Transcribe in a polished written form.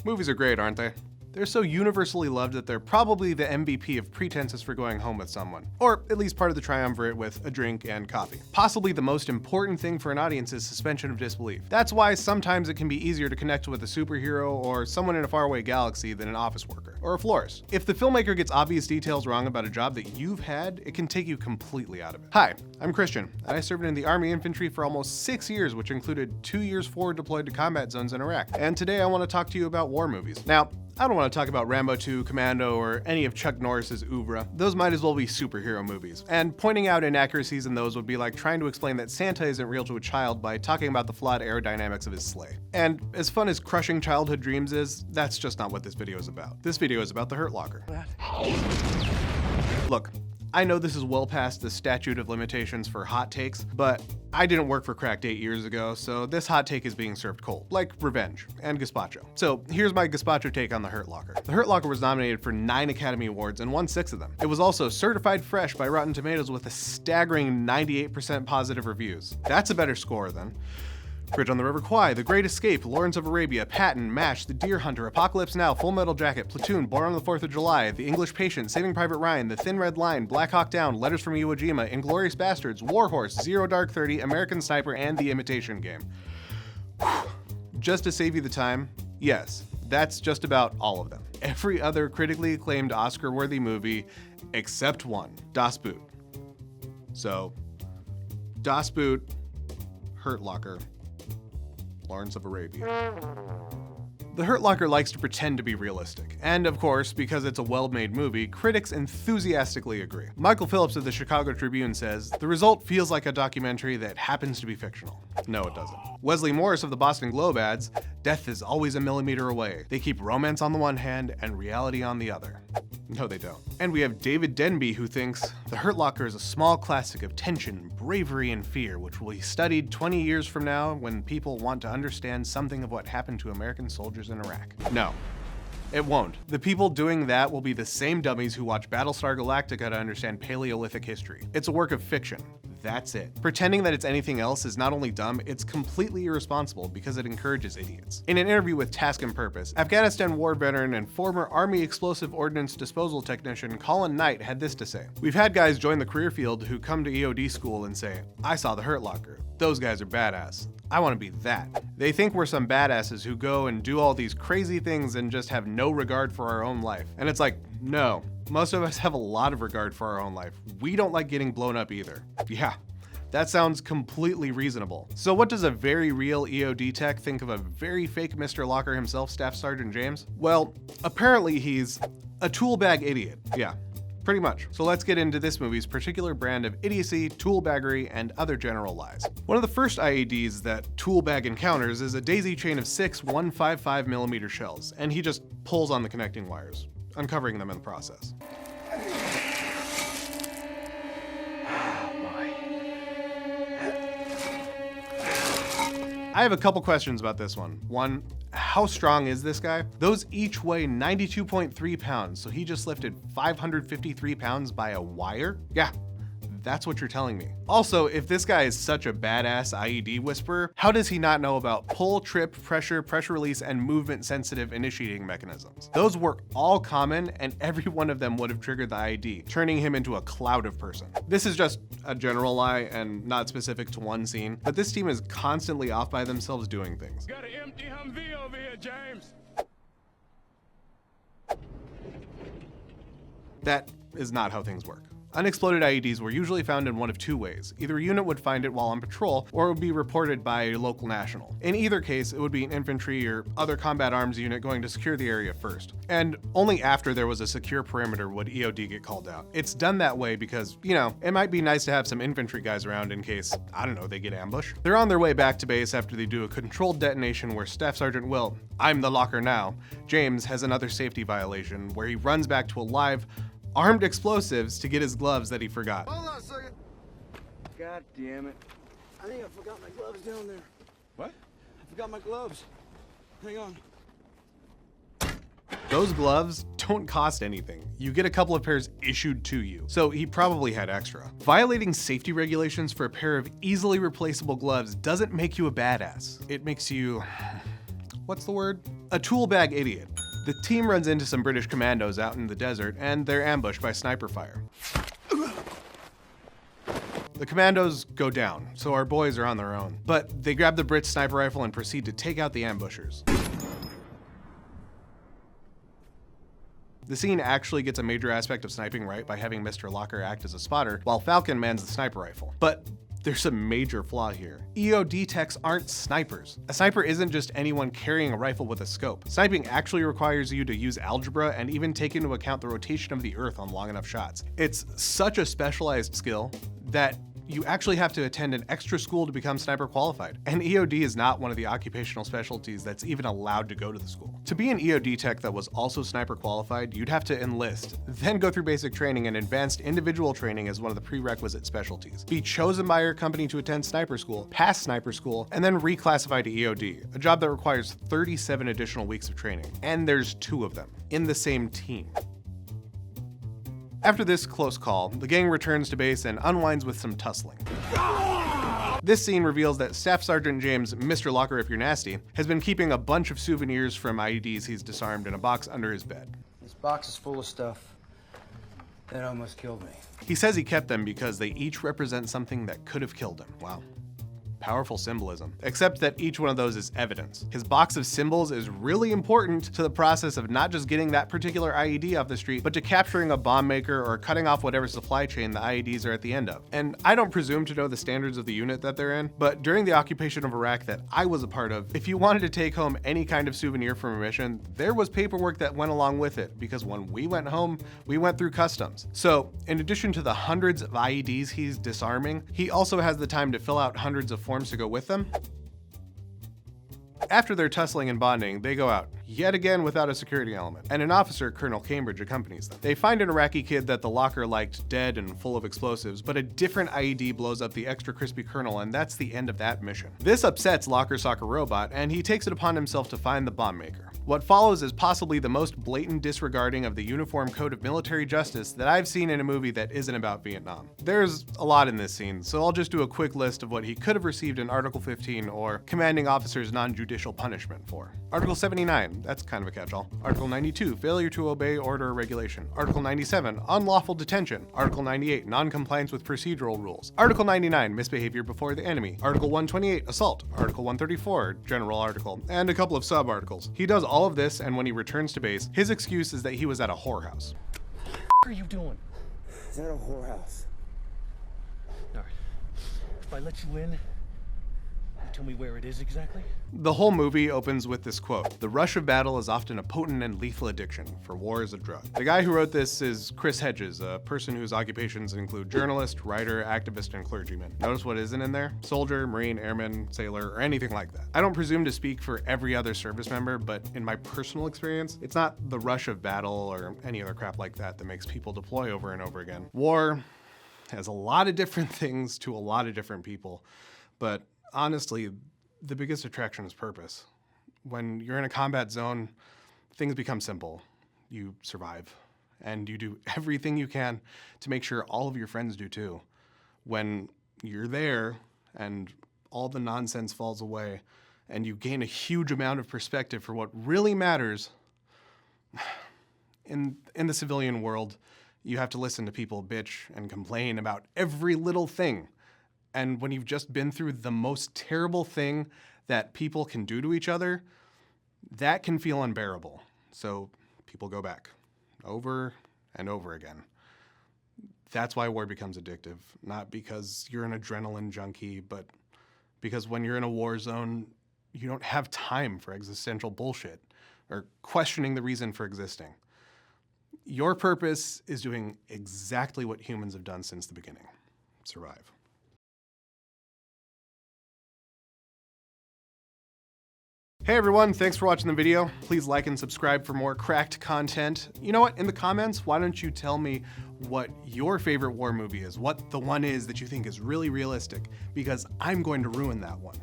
Movies are great, aren't they? They're so universally loved that they're probably the MVP of pretenses for going home with someone. Or at least part of the triumvirate with a drink and coffee. Possibly the most important thing for an audience is suspension of disbelief. That's why sometimes it can be easier to connect with a superhero or someone in a faraway galaxy than an office worker or a florist. If the filmmaker gets obvious details wrong about a job that you've had, it can take you completely out of it. Hi, I'm Christian, and I served in the Army Infantry for almost 6 years, which included 2 years forward deployed to combat zones in Iraq. And today I want to talk to you about war movies. Now, I don't want to talk about Rambo 2, Commando, or any of Chuck Norris's oeuvre. Those might as well be superhero movies. And pointing out inaccuracies in those would be like trying to explain that Santa isn't real to a child by talking about the flawed aerodynamics of his sleigh. And as fun as crushing childhood dreams is, that's just not what this video is about. This video is about the Hurt Locker. Look, I know this is well past the statute of limitations for hot takes, but I didn't work for Cracked 8 years ago, so this hot take is being served cold, like revenge and gazpacho. So here's my gazpacho take on the Hurt Locker. The Hurt Locker was nominated for 9 Academy Awards and won 6 of them. It was also certified fresh by Rotten Tomatoes with a staggering 98% positive reviews. That's a better score than Bridge on the River Kwai, The Great Escape, Lawrence of Arabia, Patton, MASH, The Deer Hunter, Apocalypse Now, Full Metal Jacket, Platoon, Born on the 4th of July, The English Patient, Saving Private Ryan, The Thin Red Line, Black Hawk Down, Letters from Iwo Jima, Inglourious Bastards, War Horse, Zero Dark 30, American Sniper, and The Imitation Game. Just to save you the time, yes, that's just about all of them. Every other critically acclaimed Oscar-worthy movie except one, Das Boot. So, Das Boot, Hurt Locker, Lawrence of Arabia. The Hurt Locker likes to pretend to be realistic, and of course, because it's a well-made movie, critics enthusiastically agree. Michael Phillips of the Chicago Tribune says, "The result feels like a documentary that happens to be fictional." No, it doesn't. Wesley Morris of the Boston Globe adds, "Death is always a millimeter away. They keep romance on the one hand and reality on the other." No, they don't. And we have David Denby, who thinks, "The Hurt Locker is a small classic of tension, bravery, and fear, which will be studied 20 years from now when people want to understand something of what happened to American soldiers in Iraq." No, it won't. The people doing that will be the same dummies who watch Battlestar Galactica to understand Paleolithic history. It's a work of fiction. That's it. Pretending that it's anything else is not only dumb, it's completely irresponsible because it encourages idiots. In an interview with Task and Purpose, Afghanistan war veteran and former Army Explosive Ordnance Disposal technician Colin Knight had this to say. "We've had guys join the career field who come to EOD school and say, 'I saw the Hurt Locker. Those guys are badass. I want to be that.' They think we're some badasses who go and do all these crazy things and just have no regard for our own life. And it's like, no. Most of us have a lot of regard for our own life. We don't like getting blown up either." Yeah, that sounds completely reasonable. So what does a very real EOD tech think of a very fake Mr. Locker himself, Staff Sergeant James? Well, apparently he's a tool bag idiot. Yeah, pretty much. So let's get into this movie's particular brand of idiocy, toolbaggery, and other general lies. One of the first IEDs that Toolbag encounters is a daisy chain of 6 155mm shells, and he just pulls on the connecting wires, uncovering them in the process. I have a couple questions about this one. One, how strong is this guy? Those each weigh 92.3 pounds, so he just lifted 553 pounds by a wire? Yeah, that's what you're telling me. Also, if this guy is such a badass IED whisperer, how does he not know about pull, trip, pressure release, and movement sensitive initiating mechanisms? Those were all common, and every one of them would have triggered the IED, turning him into a cloud of person. This is just a general lie and not specific to one scene, but this team is constantly off by themselves doing things. Got an empty Humvee over here, James. That is not how things work. Unexploded IEDs were usually found in one of two ways. Either a unit would find it while on patrol, or it would be reported by a local national. In either case, it would be an infantry or other combat arms unit going to secure the area first. And only after there was a secure perimeter would EOD get called out. It's done that way because, you know, it might be nice to have some infantry guys around in case, I don't know, they get ambushed. They're on their way back to base after they do a controlled detonation where Staff Sergeant Will, I'm the locker now, James has another safety violation where he runs back to a live, armed explosives to get his gloves that he forgot. Hold on a second. God damn it. I think I forgot my gloves down there. What? I forgot my gloves. Hang on. Those gloves don't cost anything. You get a couple of pairs issued to you, so he probably had extra. Violating safety regulations for a pair of easily replaceable gloves doesn't make you a badass. It makes you, what's the word? A tool bag idiot. The team runs into some British commandos out in the desert, and they're ambushed by sniper fire. The commandos go down, so our boys are on their own. But they grab the Brits' sniper rifle and proceed to take out the ambushers. The scene actually gets a major aspect of sniping right by having Mr. Locker act as a spotter, while Falcon mans the sniper rifle. But there's a major flaw here. EOD techs aren't snipers. A sniper isn't just anyone carrying a rifle with a scope. Sniping actually requires you to use algebra and even take into account the rotation of the earth on long enough shots. It's such a specialized skill that you actually have to attend an extra school to become sniper qualified. And EOD is not one of the occupational specialties that's even allowed to go to the school. To be an EOD tech that was also sniper qualified, you'd have to enlist, then go through basic training and advanced individual training as one of the prerequisite specialties. Be chosen by your company to attend sniper school, pass sniper school, and then reclassify to EOD, a job that requires 37 additional weeks of training. And there's 2 of them in the same team. After this close call, the gang returns to base and unwinds with some tussling. This scene reveals that Staff Sergeant James, Mr. Locker if you're nasty, has been keeping a bunch of souvenirs from IEDs he's disarmed in a box under his bed. This box is full of stuff that almost killed me. He says he kept them because they each represent something that could have killed him. Wow. Powerful symbolism. Except that each one of those is evidence. His box of symbols is really important to the process of not just getting that particular IED off the street, but to capturing a bomb maker or cutting off whatever supply chain the IEDs are at the end of. And I don't presume to know the standards of the unit that they're in, but during the occupation of Iraq that I was a part of, if you wanted to take home any kind of souvenir from a mission, there was paperwork that went along with it, because when we went home, we went through customs. So in addition to the hundreds of IEDs he's disarming, he also has the time to fill out hundreds of forms to go with them. After their tussling and bonding, they go out, yet again without a security element, and an officer, Colonel Cambridge, accompanies them. They find an Iraqi kid that the Locker liked dead and full of explosives, but a different IED blows up the extra crispy colonel, and that's the end of that mission. This upsets Locker's soccer robot, and he takes it upon himself to find the bomb maker. What follows is possibly the most blatant disregarding of the Uniform Code of Military Justice that I've seen in a movie that isn't about Vietnam. There's a lot in this scene, so I'll just do a quick list of what he could have received in Article 15 or commanding officer's non-judicial punishment for. Article 79, that's kind of a catch-all. Article 92, failure to obey order or regulation. Article 97, unlawful detention. Article 98, non-compliance with procedural rules. Article 99, misbehavior before the enemy. Article 128, assault. Article 134, general article, and a couple of sub-articles. He does all of this, and when he returns to base, his excuse is that he was at a whorehouse. What are you doing? Is that a whorehouse? All right. If I let you in, you tell me where it is exactly? The whole movie opens with this quote: "The rush of battle is often a potent and lethal addiction, for war is a drug." The guy who wrote this is Chris Hedges, a person whose occupations include journalist, writer, activist, and clergyman. Notice what isn't in there? Soldier, Marine, Airman, Sailor, or anything like that. I don't presume to speak for every other service member, but in my personal experience, it's not the rush of battle or any other crap like that that makes people deploy over and over again. War has a lot of different things to a lot of different people, but honestly, the biggest attraction is purpose. When you're in a combat zone, things become simple. You survive, and you do everything you can to make sure all of your friends do too. When you're there and all the nonsense falls away and you gain a huge amount of perspective for what really matters, in the civilian world, you have to listen to people bitch and complain about every little thing. And when you've just been through the most terrible thing that people can do to each other, that can feel unbearable. So people go back over and over again. That's why war becomes addictive. Not because you're an adrenaline junkie, but because when you're in a war zone, you don't have time for existential bullshit or questioning the reason for existing. Your purpose is doing exactly what humans have done since the beginning: survive. Hey everyone, thanks for watching the video. Please like and subscribe for more cracked content. You know what, in the comments, why don't you tell me what your favorite war movie is, what the one is that you think is really realistic, because I'm going to ruin that one.